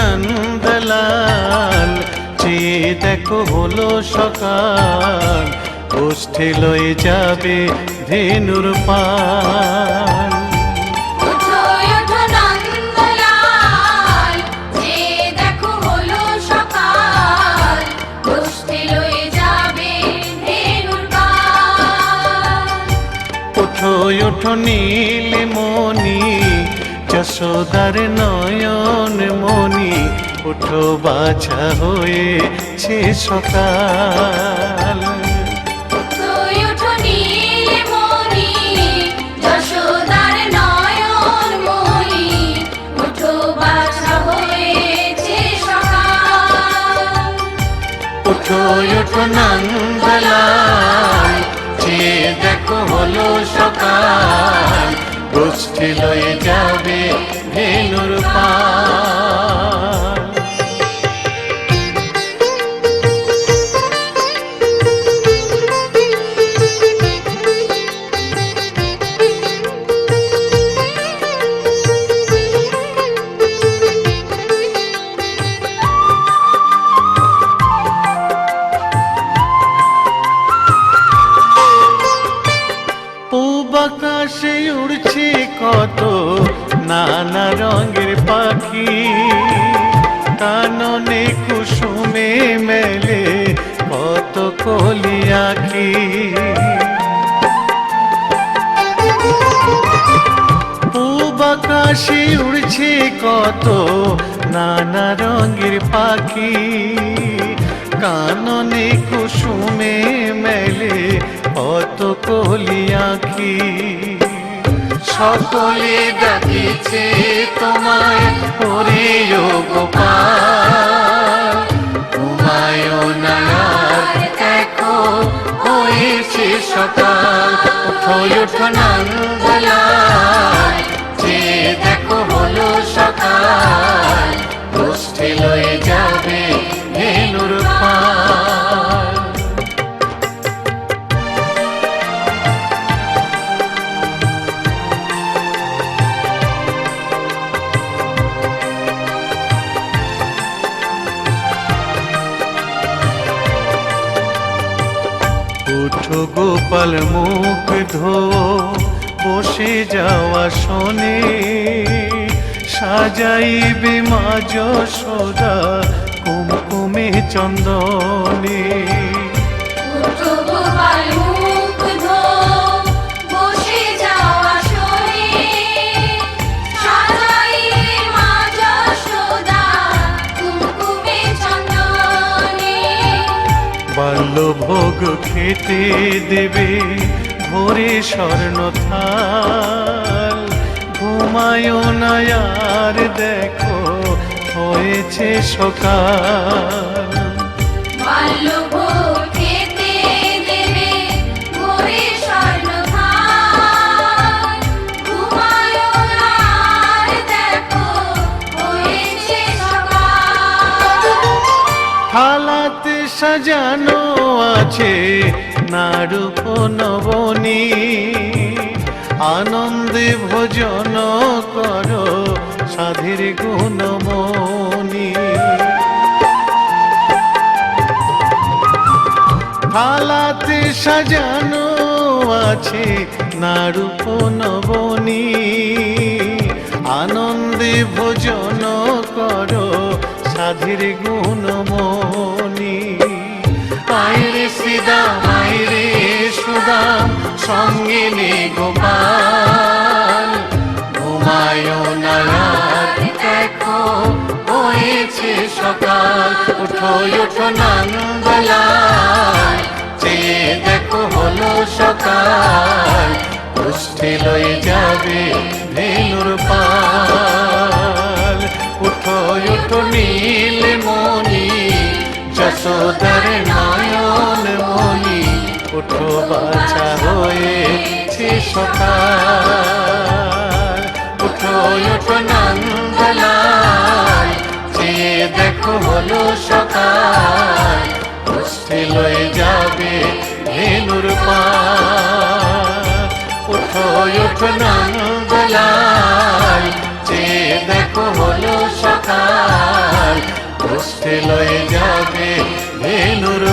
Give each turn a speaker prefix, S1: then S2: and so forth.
S1: নন্দলাল, চেয়ে দেখো হলো সকাল, গোষ্ঠী লয়ে যাবে ধেনুর পাল। ওঠো ওঠো নীলমণি, যশোদার নয়ন মণি, ওঠো বাছা হয়েছে সকাল। ওঠো ওঠো নন্দলাল, চেয়ে দেখো হলো সকাল, গোষ্ঠী লয়ে যাবে ধেনুর পাল। আকাশে উড়ছে কত নানা রঙের পাখি, কাননে কুসুমে মেলে কত কলি আঁখি। পূব আকাশে উড়ছে কত নানা রঙের পাখি, কাননে কুসুমে মেলে কত কলি আঁখি। সকলে ডাকিছে তোমায় ওরে ও গোপাল, ঘুমায়ো না আর দেখো হয়েছে সকাল। ওঠো ওঠো নন্দলাল, চেয়ে দেখো হলো সকাল, গোষ্ঠী লয়ে যাবে ধেনুর পাল। উঠো গোপাল মুখ ধো, বসে যাওয়া শোনে, সাজাইবে মা যশোদা কুমকুমে চন্দনে। বাল্যভোগ খেতে দেবে ভোরে স্বর্ণ থাল, ঘুমায়ো না আর দেখো হয়েছে সকাল। থালাতে সাজানো আছে নারূপ নবনী, আনন্দে ভোজন করো সাধীর গুণমণি। থালাতে সাজানো আছে নারূপ নবনী, আনন্দে ভোজন করো সাধীর গুণমণি। আইরে শ্রীদাম আইরে সুদাম, সঙ্গে নে গোপাল, ঘুমায়ো না আর দেখো হয়েছে সকাল। ওঠো ওঠো নন্দলাল, চেয়ে দেখো হলো সকাল, গোষ্ঠী লয়ে যাবে ধেনুর পাল। উঠো উঠো নীলমণি, যশোদার নয়ন মণি, উঠো বাছা হয়েছে সকাল। উঠো উঠো নন্দলাল, চেয়ে দেখো হলো সকাল, গোষ্ঠী লয়ে যাবে ধেনুর পাল। উঠো উঠো নন্দলাল, চেয়ে দেখো হলো সকাল, গোষ্ঠী লয়ে যাবে ধেনুর